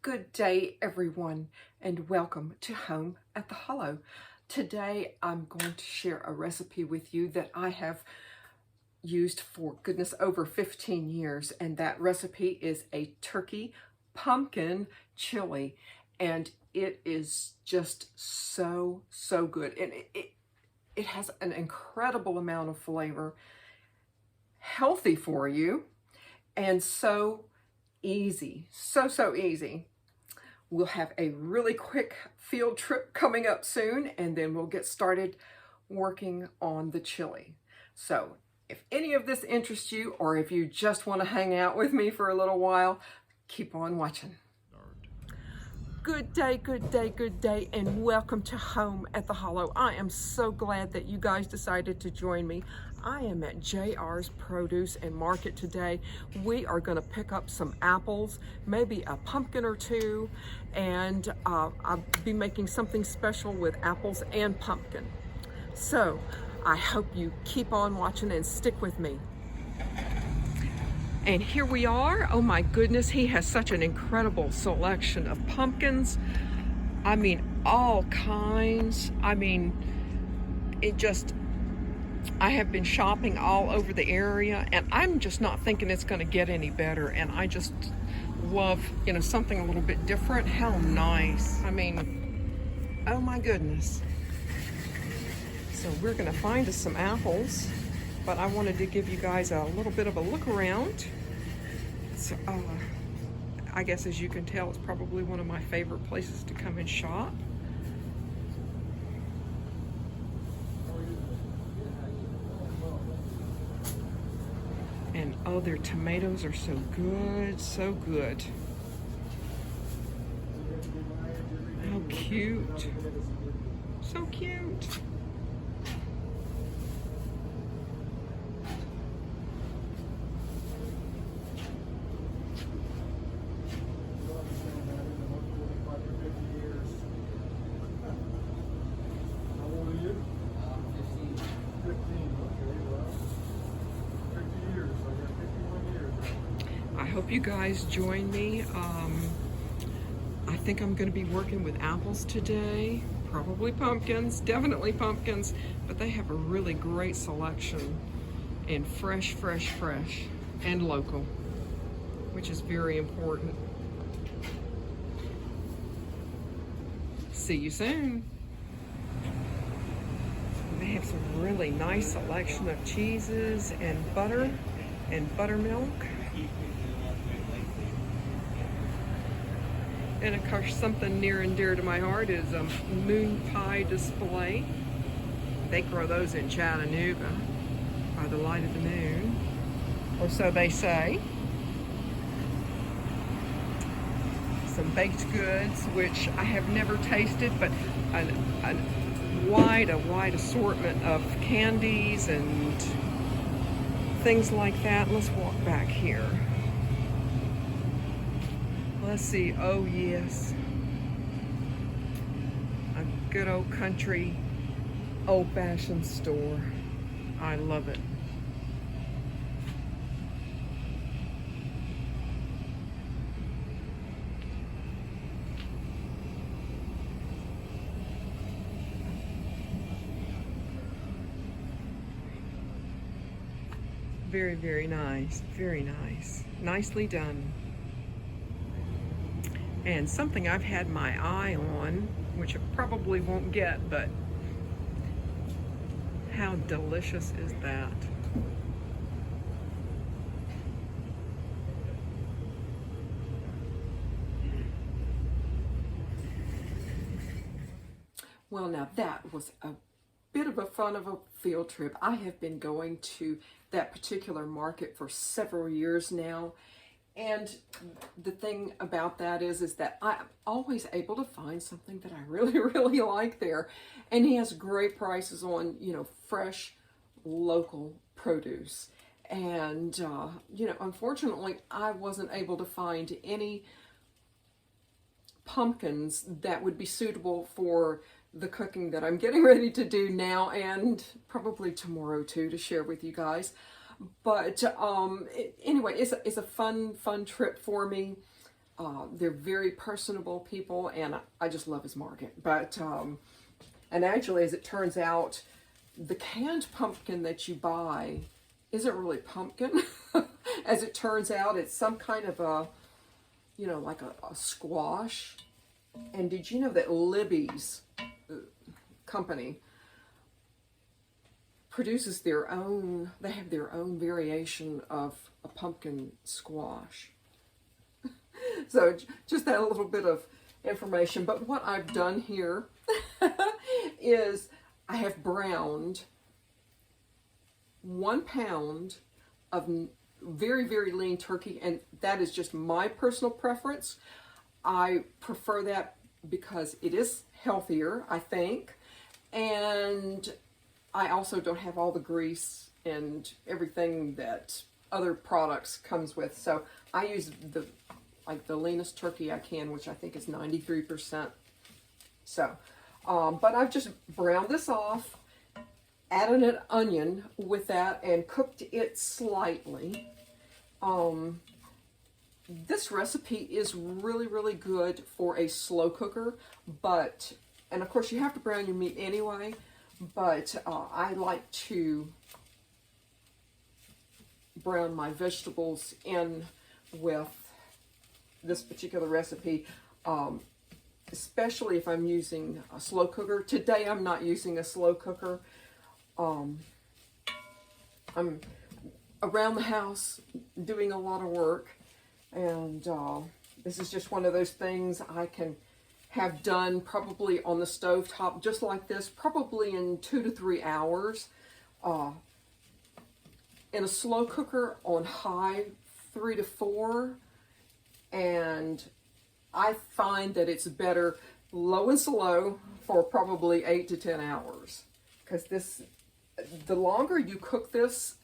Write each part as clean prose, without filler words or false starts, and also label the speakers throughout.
Speaker 1: Good day, everyone, and welcome to Home at the Hollow. Today, I'm going to share a recipe with you that I have used for, goodness, over 15 years, and that recipe is a turkey pumpkin chili, and it is just so good, and it has an incredible amount of flavor, healthy for you, and so easy, so easy. We'll have a really quick field trip coming up soon, and then we'll get started working on the chili. So if any of this interests you, or if you just want to hang out with me for a little while, keep on watching. Good day, and welcome to Home at the Hollow. I am so glad that you guys decided to join me. I am at JR's Produce and Market today. We are going to pick up some apples, maybe a pumpkin or two, and I'll be making something special with apples and pumpkin. So I hope you keep on watching and stick with me. And here we are. Oh my goodness, he has such an incredible selection of pumpkins. I mean, all kinds. I mean, I have been shopping all over the area, and I'm just not thinking it's gonna get any better. And I just love, something a little bit different. How nice. I mean, oh my goodness. So we're gonna find us some apples, but I wanted to give you guys a little bit of a look around. So, I guess as you can tell, it's probably one of my favorite places to come and shop. And oh, their tomatoes are so good, so good. How cute, so cute. I hope you guys join me. I think I'm going to be working with apples today, probably pumpkins, definitely pumpkins, but they have a really great selection, and fresh, and local, which is very important. See you soon. They have some really nice selection of cheeses and butter and buttermilk. And of course, something near and dear to my heart is a moon pie display. They grow those in Chattanooga by the light of the moon, or so they say. Some baked goods, which I have never tasted, but a wide assortment of candies and things like that. Let's walk back here. Let's see, oh yes, a good old country, old-fashioned store. I love it. Very nice, very nice. Nicely done. And something I've had my eye on, which I probably won't get, but how delicious is that? Well, now that was a bit of a fun of a field trip. I have been going to that particular market for several years now. And the thing about that is that I'm always able to find something that I really like there. And he has great prices on, fresh, local produce. And, unfortunately, I wasn't able to find any pumpkins that would be suitable for the cooking that I'm getting ready to do now and probably tomorrow too, to share with you guys. But anyway, it's a fun trip for me. They're very personable people, and I just love his market. But, and actually, as it turns out, the canned pumpkin that you buy isn't really pumpkin. As it turns out, it's some kind of a, you know, like a squash. And did you know that Libby's company produces their own, they have their own variation of a pumpkin squash. So just that little bit of information. But what I've done here is I have browned 1 pound of very, very lean turkey, and that is just my personal preference. I prefer that because it is healthier, I think, and I also don't have all the grease and everything that other products comes with. So I use the leanest turkey I can, which I think is 93%. So, but I've just browned this off, added an onion with that, and cooked it slightly. This recipe is really, really good for a slow cooker, but, and of course you have to brown your meat anyway, but I like to brown my vegetables in with this particular recipe, especially if I'm using a slow cooker. Today I'm not using a slow cooker. I'm around the house doing a lot of work, and this is just one of those things I can have done probably on the stove top, just like this, probably in 2 to 3 hours. In a slow cooker on high, 3 to 4, and I find that it's better low and slow for probably 8 to 10 hours, because the longer you cook this,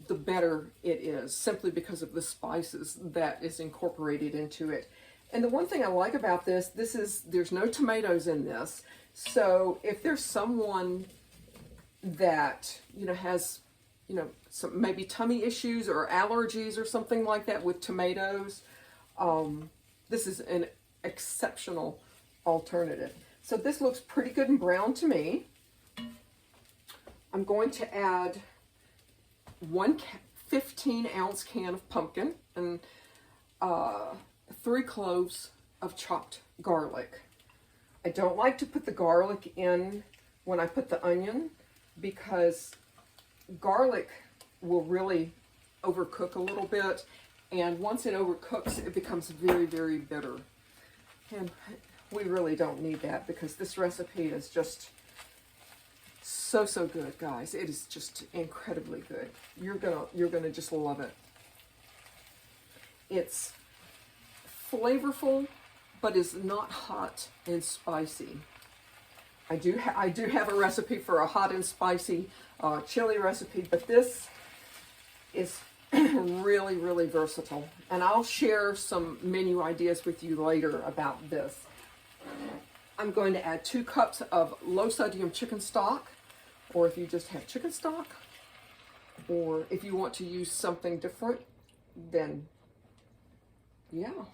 Speaker 1: the better it is, simply because of the spices that is incorporated into it. And the one thing I like about this is there's no tomatoes in this. So if there's someone that, you know, has, you know, some maybe tummy issues or allergies or something like that with tomatoes, this is an exceptional alternative. So this looks pretty good and brown to me. I'm going to add 1 15-ounce can of pumpkin and 3 cloves of chopped garlic. I don't like to put the garlic in when I put the onion, because garlic will really overcook a little bit, and once it overcooks, it becomes very, very bitter. And we really don't need that, because this recipe is just so good, guys. It is just incredibly good. You're gonna just love it. It's flavorful, but is not hot and spicy. I do have a recipe for a hot and spicy chili recipe, but this is really, really versatile. And I'll share some menu ideas with you later about this. I'm going to add 2 cups of low sodium chicken stock, or if you just have chicken stock, or if you want to use something different, then yeah.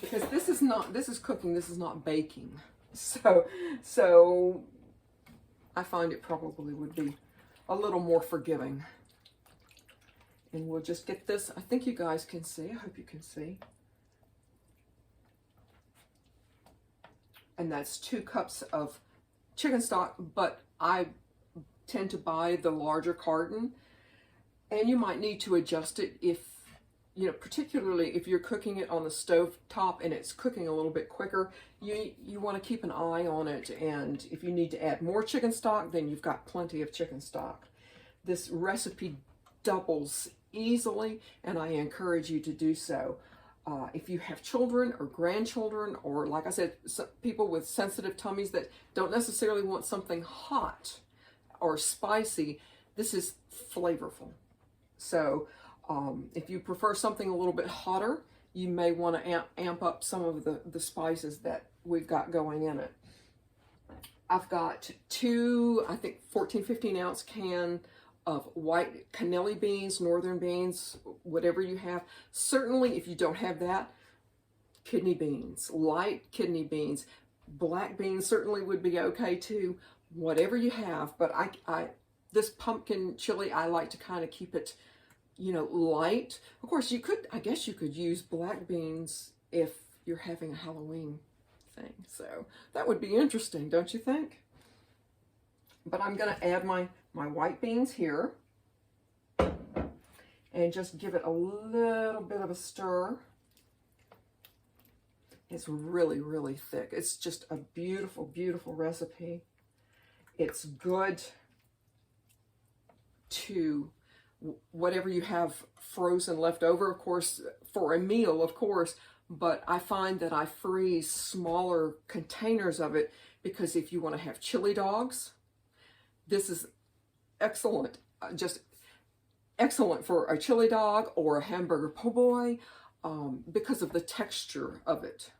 Speaker 1: Because this is cooking, this is not baking. So I find it probably would be a little more forgiving. And we'll just get this, I think you guys can see, I hope you can see. And that's 2 cups of chicken stock, but I tend to buy the larger carton, and you might need to adjust it if, you know, particularly if you're cooking it on the stove top and it's cooking a little bit quicker, you want to keep an eye on it, and if you need to add more chicken stock, then you've got plenty of chicken stock. This recipe doubles easily, and I encourage you to do so. If you have children or grandchildren, or like I said, people with sensitive tummies that don't necessarily want something hot or spicy, this is flavorful. So if you prefer something a little bit hotter, you may want to amp up some of the spices that we've got going in it. I've got 2, I think 14, 15-ounce can of white cannelli beans, northern beans, whatever you have. Certainly if you don't have that, kidney beans, light kidney beans. Black beans certainly would be okay too, whatever you have. But this pumpkin chili, I like to kind of keep it, you know, light. Of course, I guess you could use black beans if you're having a Halloween thing. So that would be interesting, don't you think? But I'm going to add my white beans here and just give it a little bit of a stir. It's really, really thick. It's just a beautiful, beautiful recipe. It's good to whatever you have frozen left over, of course, for a meal, of course, but I find that I freeze smaller containers of it because if you want to have chili dogs, this is excellent, just excellent for a chili dog or a hamburger po' boy because of the texture of it.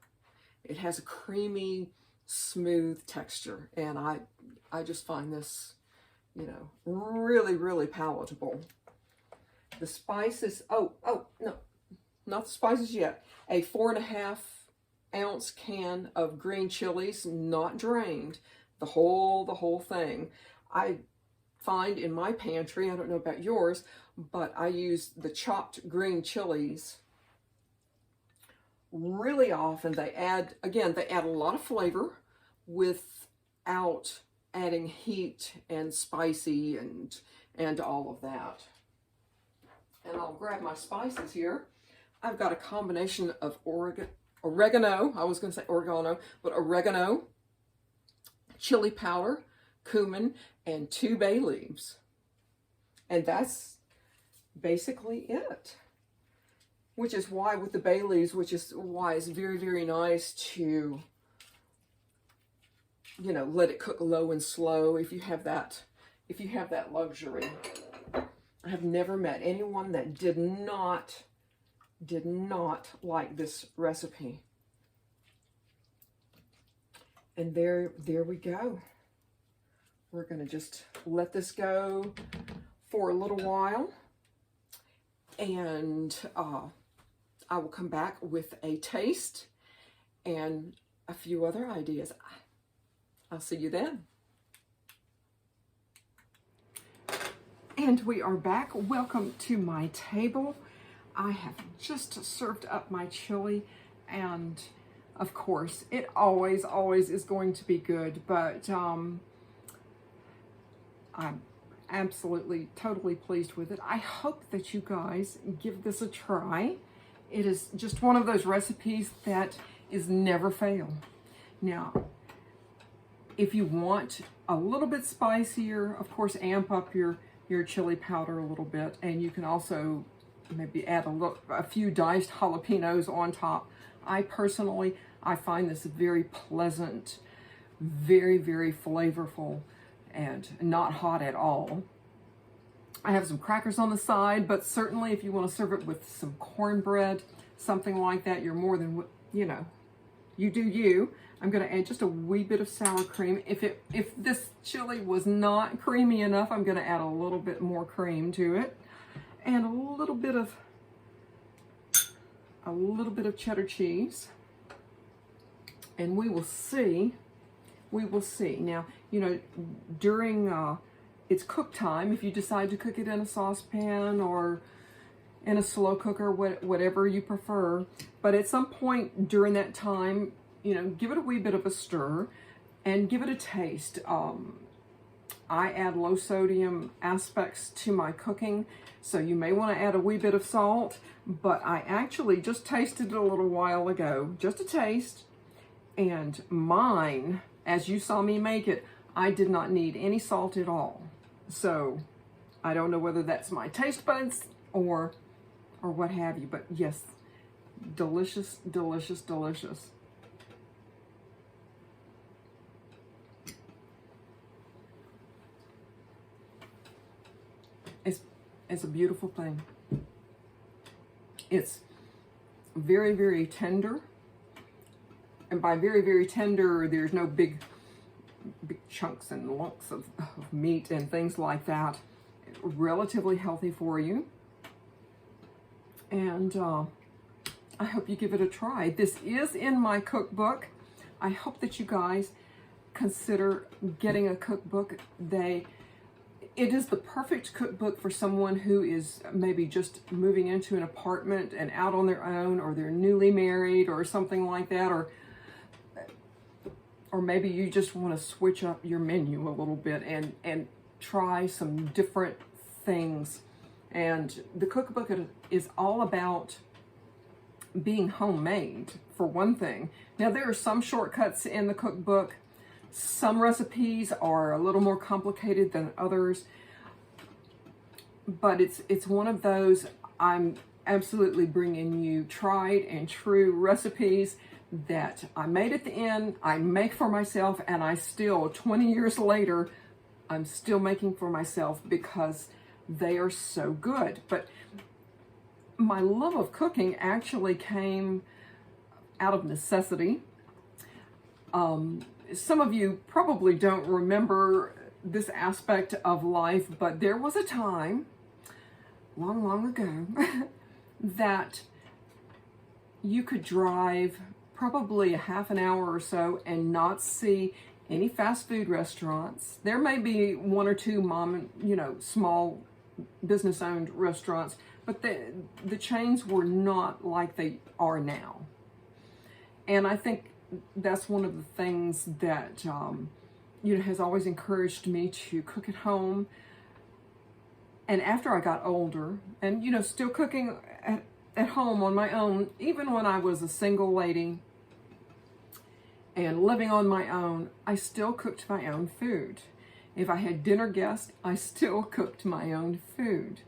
Speaker 1: It has a creamy, smooth texture, and I just find this, you know, really, really palatable. The spices, oh, no, not the spices yet. A 4.5 ounce can of green chilies, not drained, the whole thing. I find in my pantry, I don't know about yours, but I use the chopped green chilies really often. They add a lot of flavor without adding heat and spicy and all of that. And I'll grab my spices here. I've got a combination of oregano, I was going to say oregano, but oregano, chili powder, cumin, and 2 bay leaves. And that's basically it. Which is why with the bay leaves, which is why it's very, very nice to, you know, let it cook low and slow if you have that luxury. I have never met anyone that did not like this recipe. And there we go. We're going to just let this go for a little while, and I will come back with a taste and a few other ideas. I'll see you then. And we are back. Welcome to my table. I have just served up my chili, and of course it always is going to be good, but I'm absolutely totally pleased with it. I hope that you guys give this a try. It is just one of those recipes that is never fail. Now, if you want a little bit spicier, of course, amp up your chili powder a little bit, and you can also maybe add a few diced jalapenos on top. I find this very pleasant, very, very flavorful, and not hot at all. I have some crackers on the side, but certainly if you want to serve it with some cornbread, something like that, you're more than, you know, you do you. I'm going to add just a wee bit of sour cream. If this chili was not creamy enough, I'm going to add a little bit more cream to it, and a little bit of cheddar cheese, and we will see. Now, you know, during it's cook time, if you decide to cook it in a saucepan or in a slow cooker, whatever you prefer, but at some point during that time, you know, give it a wee bit of a stir and give it a taste. I add low sodium aspects to my cooking, so you may want to add a wee bit of salt, but I actually just tasted it a little while ago, just a taste, and mine, as you saw me make it, I did not need any salt at all. So I don't know whether that's my taste buds or what have you, but yes, delicious, delicious, delicious. It's a beautiful thing. It's very, very tender. And by very, very tender, there's no big chunks and lumps of meat and things like that. Relatively healthy for you. And I hope you give it a try. This is in my cookbook. I hope that you guys consider getting a cookbook. It is the perfect cookbook for someone who is maybe just moving into an apartment and out on their own, or they're newly married or something like that, or maybe you just want to switch up your menu a little bit and try some different things. And the cookbook is all about being homemade, for one thing. Now, there are some shortcuts in the cookbook. Some recipes are a little more complicated than others, but it's one of those, I'm absolutely bringing you tried and true recipes that I made at the end, I make for myself, and I still, 20 years later, I'm still making for myself because they are so good. But my love of cooking actually came out of necessity. Some of you probably don't remember this aspect of life, but there was a time, long, long ago, that you could drive probably a half an hour or so and not see any fast food restaurants. There may be one or two small business-owned restaurants, but the chains were not like they are now. And I think that's one of the things that has always encouraged me to cook at home. And after I got older, and still cooking at home on my own, even when I was a single lady and living on my own, I still cooked my own food. If I had dinner guests, I still cooked my own food.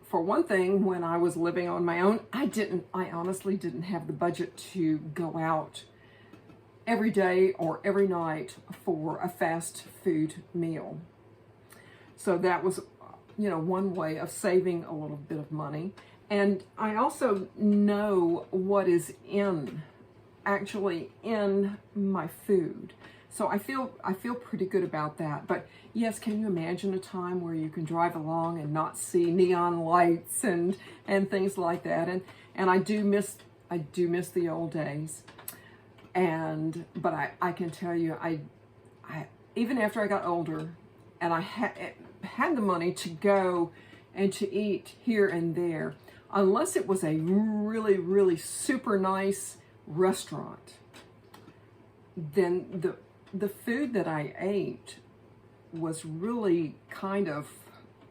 Speaker 1: For one thing, when I was living on my own, I honestly didn't have the budget to go out every day or every night for a fast food meal. So that was, one way of saving a little bit of money. And I also know what is actually in my food. So I feel pretty good about that. But yes, can you imagine a time where you can drive along and not see neon lights and things like that? And I do miss the old days. But I can tell you, I even after I got older and I had the money to go and to eat here and there, unless it was a really, really super nice restaurant, then the food that I ate was really kind of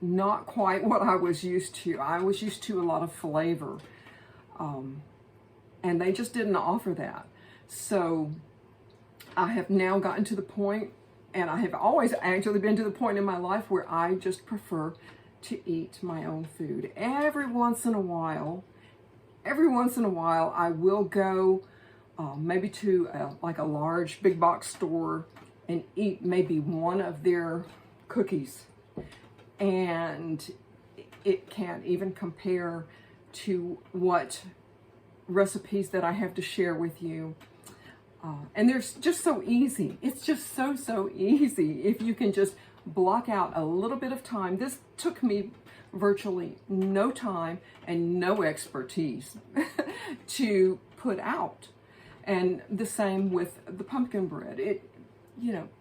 Speaker 1: not quite what I was used to. I was used to a lot of flavor, and they just didn't offer that. So I have now gotten to the point, and I have always actually been to the point in my life where I just prefer to eat my own food. Every once in a while, I will go maybe to a large big box store and eat maybe one of their cookies. And it can't even compare to what recipes that I have to share with you. And they're just so easy. It's just so easy if you can just block out a little bit of time. This took me virtually no time and no expertise to put out. And the same with the pumpkin bread.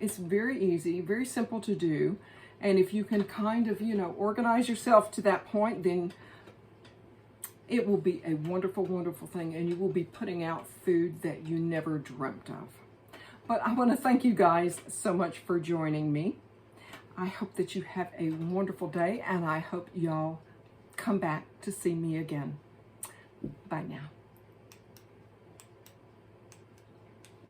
Speaker 1: It's very easy, very simple to do. And if you can kind of, organize yourself to that point, then it will be a wonderful, wonderful thing, and you will be putting out food that you never dreamt of. But I want to thank you guys so much for joining me. I hope that you have a wonderful day, and I hope y'all come back to see me again. Bye now.